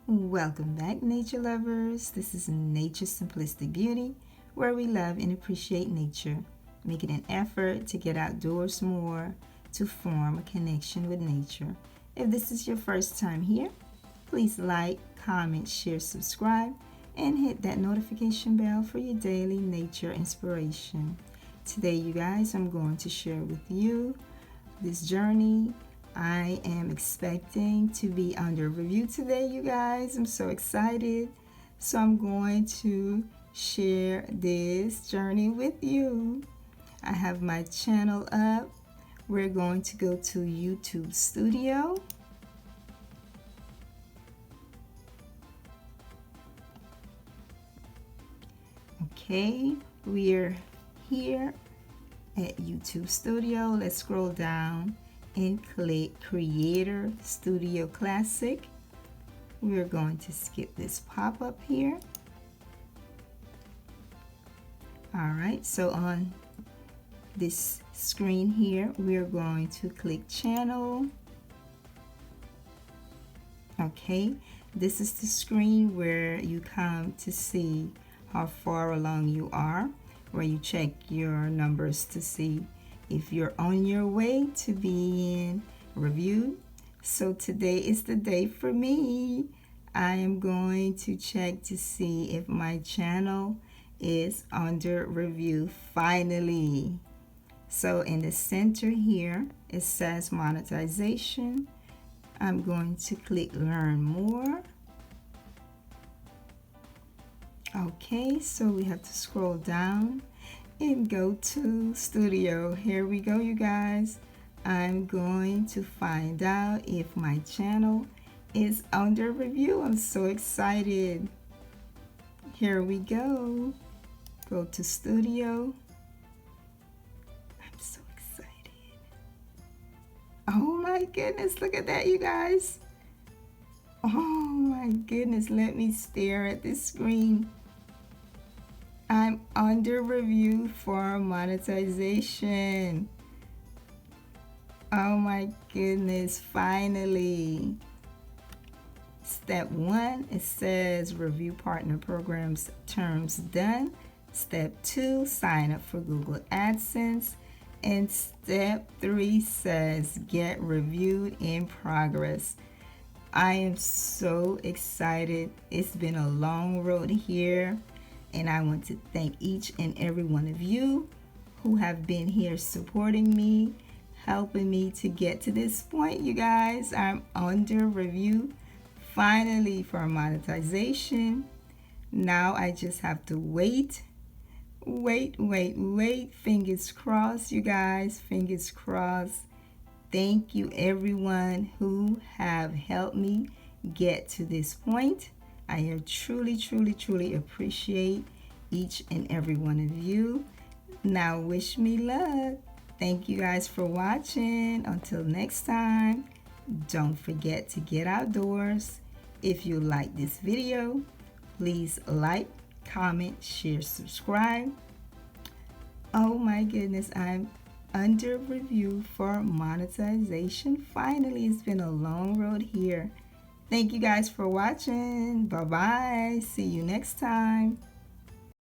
Welcome back, nature lovers. This is Nature Simplistic Beauty, where we love and appreciate nature, making an effort to get outdoors more, to form a connection with nature. If this is your first time here, please like, comment, share, subscribe, and hit that notification bell for your daily nature inspiration. Today, you guys, I'm going to share with you this journey. I am expecting to be under review today, you guys. I'm so excited. So I'm going to share this journey with you. I have my channel up. We're going to go to YouTube Studio. Okay, we're here at YouTube Studio. Let's scroll down and click Creator Studio Classic. We're going to skip this pop-up here. Alright, so on this screen here, we're going to click Channel. Okay, this is the screen where you come to see how far along you are, where you check your numbers to see if you're on your way to being reviewed. So today is the day for me. I am going to check to see if my channel is under review finally. So in the center here, it says monetization. I'm going to click learn more. Okay, so we have to scroll down and go to Studio. Here we go, you guys. I'm going to find out if my channel is under review. I'm so excited. Here we go. Go to Studio. I'm so excited. Oh my goodness, look at that, you guys. Oh my goodness, let me stare at this screen. I'm under review for monetization. Oh my goodness, finally. Step 1, it says review partner programs terms done. Step 2, sign up for Google AdSense. And step 3 says get reviewed in progress. I am so excited. It's been a long road here. And I want to thank each and every one of you who have been here supporting me, helping me to get to this point, you guys. I'm under review finally for monetization. Now I just have to wait. Fingers crossed, you guys. Fingers crossed. Thank you everyone who have helped me get to this point. I truly appreciate each and every one of you. Now wish me luck. Thank you guys for watching. Until next time, don't forget to get outdoors. If you like this video, please like, comment, share, subscribe. Oh my goodness, I'm under review for monetization. Finally, it's been a long road here. Thank you guys for watching. Bye-bye. See you next time.